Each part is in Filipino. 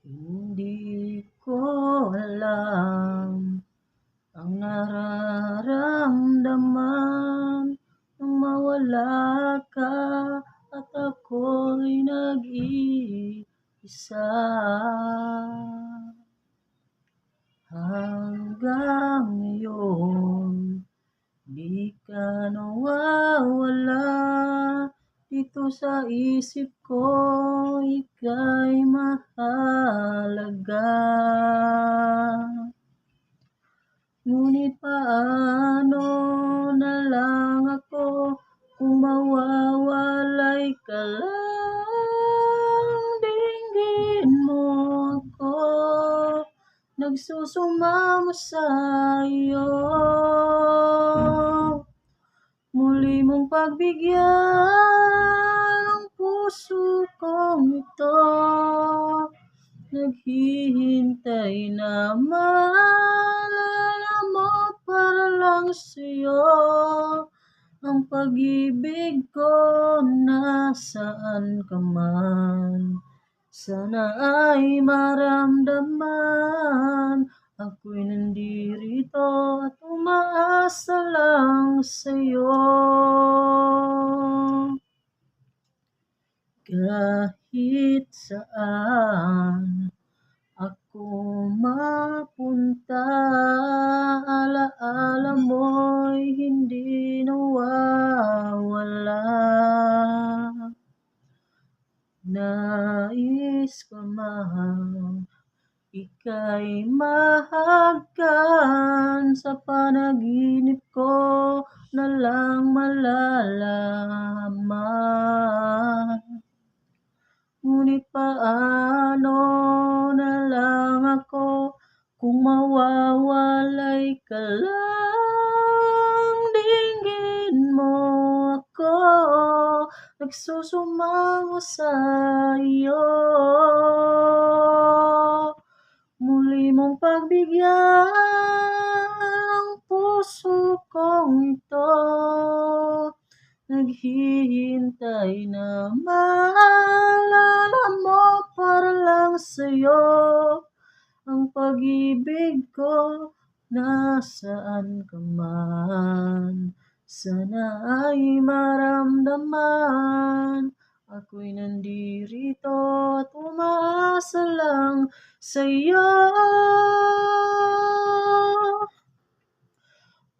Hindi ko alam ang nararamdaman nang mawala ka at ako'y nag-iisa. Hanggang ngayon, di ka nawawala dito sa isip ko, ika'y mahalaga. Ngunit paano na lang ako kung mawawalay ka lang? Dinggin mo ako, nagsusumamo sa'yo. Muli mong pagbigyan ang puso kong ito, naghihintay na maalala mo para lang sa'yo. Ang pag-ibig ko nasaan ka man, sana ay maramdaman. Ako'y nandirito at umaasa lang sa'yo. Kahit saan ako mapunta, alaala mo'y hindi nawawala. Nais ko man ika'y mahagkan, sa panaginip ko na lang malalaman. Ngunit paano na lang ako kung mawawalay ka lang? Dinggin mo ako, nagsusumamo sa'yo. Muli mong pagbigyan ang puso kong ito, naghihintay na maalala mo para lang sa'yo. Ang pag-ibig ko nasaan ka man, sana ay maramdaman. Ako'y nandirito at umaasa lang sa'yo.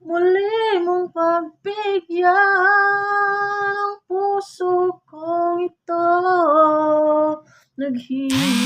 Muli mong pagbigyan ang puso kong ito,